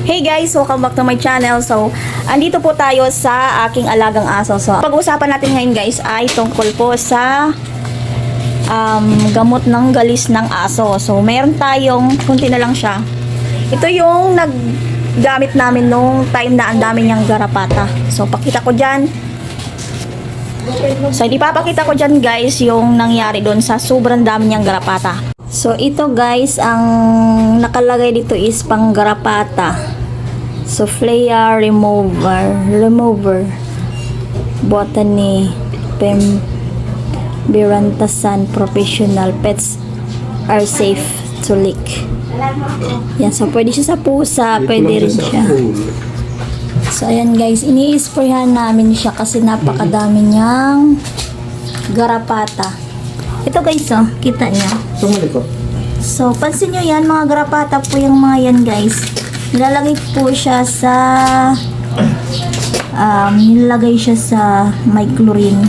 Hey guys, welcome back to my channel. So, andito po tayo sa aking alagang aso. So, pag-uusapan natin ngayon guys ay tungkol po sa gamot ng galis ng aso. So, meron tayong, kunti na lang siya. Ito yung naggamit namin nung time na ang dami niyang garapata. So, pakita ko dyan. So, ipapakita ko dyan guys yung nangyari doon sa sobrang dami niyang garapata. So, ito guys, ang nakalagay dito is panggarapata. So, Flea Remover Botany Berantasan Professional Pets are safe to lick. Yan, so pwede siya sa pusa, pwede rin siya. So, ayan guys, ini-sprayhan namin siya kasi napakadami niyang garapata. Ito guys, oh, kita niya. So, pansin nyo yan, mga garapata po yung mga yan guys. Nilalagay po siya sa nilalagay siya sa may chlorine.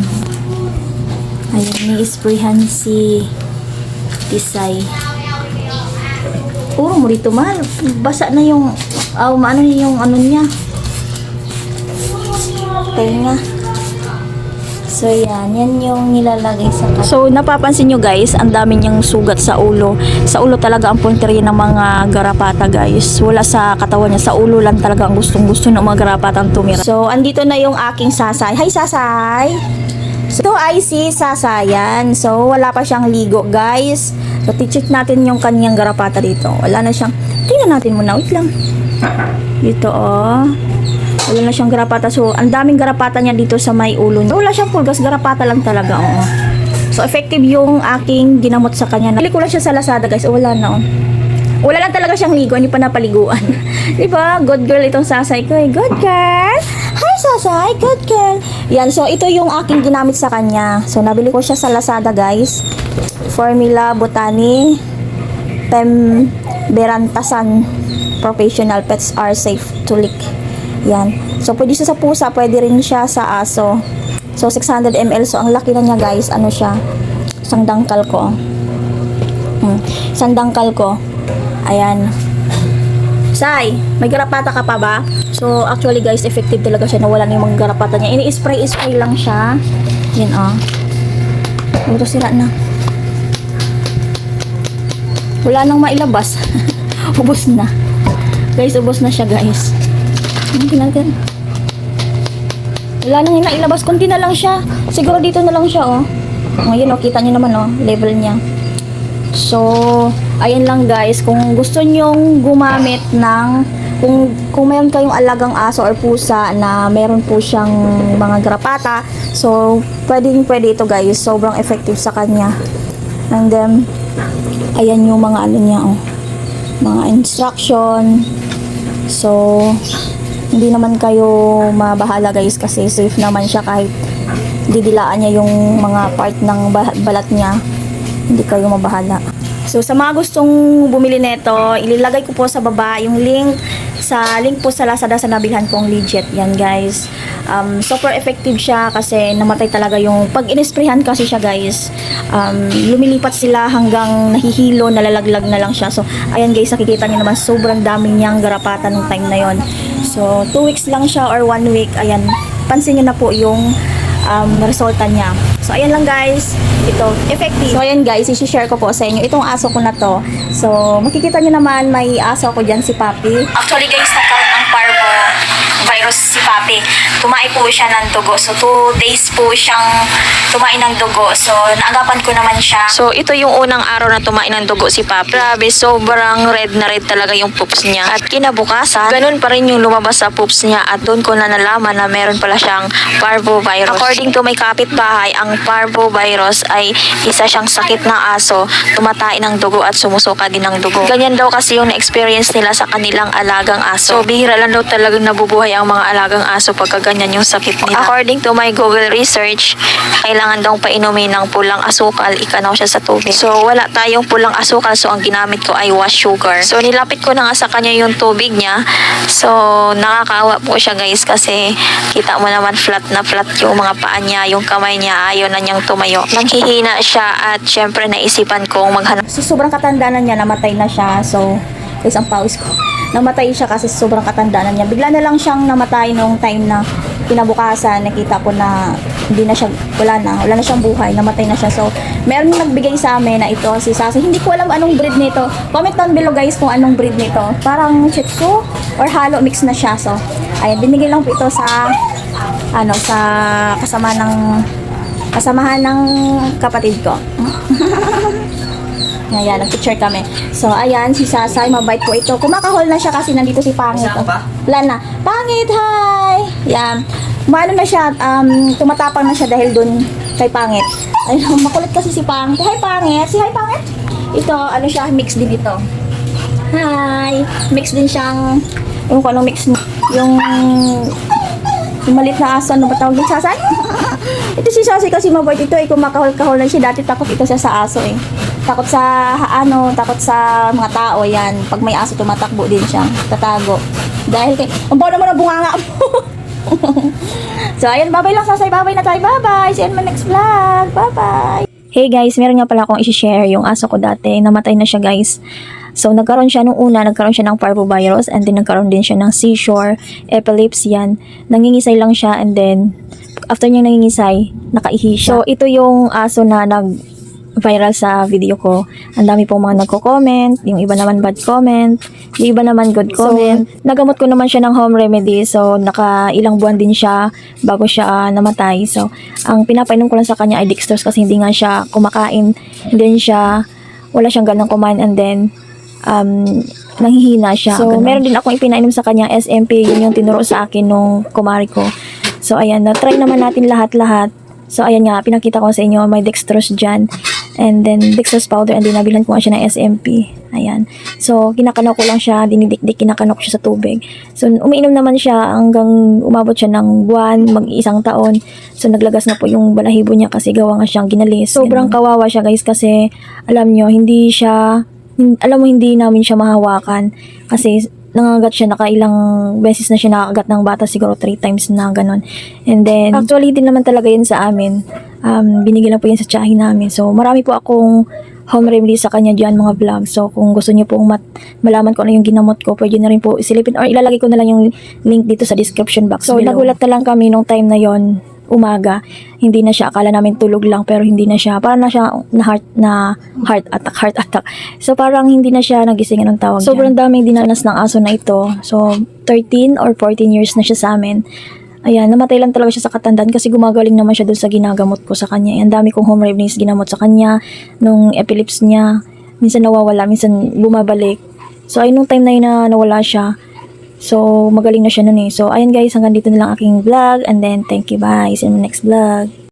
Ayun, may sprayhan si Tisay. Puro mo dito, mahal. Basa na yung ano yung ano niya. Tenga. So, yan yung nilalagay sa kanya. So, napapansin nyo guys, ang dami niyang sugat sa ulo. Sa ulo talaga ang punteriya ng mga garapata guys. Wala sa katawan niya. Sa ulo lang talaga ang gustong-gusto ng mga garapatang tumira. So, andito na yung aking Sasay. Hi, Sasay! So, ito ay si Sasayan. So, wala pa siyang ligo guys. So, check natin yung kanyang garapata dito. Wala na siyang, tingnan natin muna. Wait lang. Dito, oh. Wala na siyang garapata. So, ang daming garapata niya dito sa may ulo niya. Wala siyang pulgas. Garapata lang talaga. Oo. So, effective yung aking ginamot sa kanya. Nabili ko lang siya sa Lazada, guys. Wala na, oh. Wala lang talaga siyang ligo. Hindi pa napaliguan. Diba? Good girl itong Sasay ko. Good girl! Hi, Sasay! Good girl! Yan. So, ito yung aking ginamit sa kanya. So, nabili ko siya sa Lazada, guys. Formula Botany Berantasan Professional Pets are safe to lick. Yan. So, pwede siya sa pusa, pwede rin siya sa aso. So, 600 ml. So, ang laki na niya, guys. Ano siya? Isang dangkal ko. Isang dangkal ko. Ayan. Say, may garapata ka pa ba? So, actually, guys, effective talaga siya. Nawala na yung mga garapata niya. Ini-spray lang siya. Yan, oh. Ito, sira na. Wala nang mailabas. Ubos na. Guys, ubos na siya, guys. Natin. Wala nang ilabas, kunti na lang siya. Siguro dito na lang siya, oh. Ngayon, oh, kita nyo naman, oh, level niya. So, ayan lang guys, kung gusto nyong gumamit ng kung meron kayong alagang aso or pusa na meron po siyang mga garapata, so pwede ito guys. Sobrang effective sa kanya. And then, ayan yung mga ano niya, oh, mga instruction. So, hindi naman kayo mabahala guys kasi safe naman siya kahit didilaan niya yung mga part ng balat niya. Hindi kayo mabahala. So, sa mga gustong bumili nito, ililagay ko po sa baba yung link po sa Lazada sa nabilhan kong legit. Yan guys. Super effective siya kasi namatay talaga yung pag inisprayhan kasi siya guys. Lumilipat sila hanggang nahihilo, nalalaglag na lang siya. So, ayan guys, nakikita niyo naman sobrang dami niyang garapata nung time na yon. So, 2 weeks lang siya or 1 week. Ayan, pansin niyo na po yung resulta niya. So, ayan lang guys. Ito, effective. So, ayan guys, i-share ko po sa inyo itong aso ko na to. So, makikita niyo naman, may aso ko dyan, si Papi. Actually guys, nagkaroon ng parvo virus si Papi. Tumae po siya ng dugo. So, 2 days po siyang tumae ng dugo. So, naagapan ko naman siya. So, ito yung unang araw na tumae ng dugo si Papi. Grabe, sobrang red na red talaga yung poops niya. At kinabukasan, ganun pa rin yung lumabas sa poops niya. At doon ko na nalaman na meron pala siyang parvovirus. According to may kapitbahay, ang parvovirus ay isa siyang sakit ng aso, tumatay ng dugo at sumusuka din ng dugo. Ganyan daw kasi yung na-experience nila sa kanilang alagang aso. So, bihira lang daw talagang nabubuhay ang mga alagang aso pagka ganyan yung sakit nila. According to my Google research, kailangan daw painumin ng pulang asukal, ikanaw siya sa tubig. So, wala tayong pulang asukal, so ang ginamit ko ay wash sugar. So, nilapit ko na nga sa kanya yung tubig niya. So, nakakaawa po siya guys kasi kita mo naman flat na flat yung mga paa niya, yung kamay niya, ayaw na niyang tumayo. Nanghihina siya at syempre naisipan kong maghanap. So, sobrang katanda na niya, namatay na siya. So, guys, ang pawis ko. namatay siya kasi sobrang katandaan na niya. Bigla na lang siyang namatay nung time na kinabukasan, nakita ko na hindi na siya, wala na siyang buhay, namatay na siya. So, meron yung nagbigay sa amin na ito, si Sassy. Hindi ko alam anong breed nito. Comment down below guys kung anong breed nito. Parang Shih Tzu or Halo mix na siya. So, ayan, binigay lang po ito sa, sa kasamahan ng kapatid ko. Ayan, nag-picture kami. So, ayan, si Sasay, mabait po ito. Kumakahol na siya kasi nandito si Pangit. Wala na. Pangit, hi! Yan. Maano na siya, tumatapang na siya dahil dun kay Pangit. Ayun, makulit kasi si Pangit. Hi, Pangit! Si Hi, Pangit! Ito, siya, mix din ito. Hi! Mix din siyang, yung kung anong mix, yung maliit na aso, ano ba tawag din, Sasay? Ito si Sasay kasi mabait ito, kumakahol-kahol na siya. Dati takot ito siya sa aso, takot sa takot sa mga tao, yan. Pag may aso tumatakbo din siya, tatago. Dahil kay, ang bawa naman ang bunganga mo. So, ayan, bye-bye lang Sasay, bye-bye na tayo, bye-bye. See you in my next vlog, bye-bye. Hey guys, meron nga pala akong i-share yung aso ko dati, namatay na siya guys. So, nagkaroon siya nung una, nagkaroon siya ng parvovirus, and then nagkaroon din siya ng seizure, epilepsy yan. Nangingisay lang siya, and then, after niya nangingisay, nakaihi siya. So, ito yung aso na nag-viral sa video ko. Ang dami pong mga nagko-comment, yung iba naman bad comment, yung iba naman good comment. So, nagamot ko naman siya ng home remedy, so, nakailang buwan din siya bago siya namatay. So, ang pinapainom ko lang sa kanya ay dextrose kasi hindi nga siya kumakain, and then wala siyang ganang kumain, and then, nanghihina siya. So, meron din akong ipinainom sa kanya, SMP, yun yung tinuro sa akin nung kumari ko. So, ayan, na-try naman natin lahat-lahat. So, ayan nga, pinakita ko sa inyo, may dextrose dyan. And then, dextrose powder, and then nabilhan ko nga siya ng SMP. Ayan. So, kinakanok ko lang siya, dinidikdik, kinakanok siya sa tubig. So, umiinom naman siya hanggang umabot siya ng buwan, mag-isang taon. So, naglagas na po yung balahibo niya kasi gawa nga siyang ginalis. Sobrang kawawa siya, guys, kasi, alam nyo, hindi namin siya mahawakan kasi nangagat siya, nakailang beses na siya nakakagat ng bata, siguro 3 times na ganon. And then, actually din naman talaga yun sa amin. Binigyan lang po yun sa tiyahin namin. So, marami po akong home remedy sa kanya dyan, mga vlog. So, kung gusto niyo pong malaman ko ano yung ginamot ko, pwede na rin po isilipin or ilalagay ko na lang yung link dito sa description box below. Nagulat na lang kami nung time na yon, umaga. Hindi na siya, akala namin tulog lang, pero hindi na siya, parang na siya heart attack. So, parang hindi na siya nagising, anong tawag dyan. Sobrang daming dinanas ng aso na ito. So, 13 or 14 years na siya sa amin. Ayan, namatay lang talaga siya sa katandaan kasi gumagaling naman siya dun sa ginagamot ko sa kanya. Ang dami kong home remedies ginamot sa kanya, nung epilepsy niya, minsan nawawala, minsan bumabalik. So, ay nung time na yun na nawala siya, so, magaling na siya nun eh. So, ayan guys, hanggang dito na lang aking vlog. And then, thank you, bye. See you in the next vlog.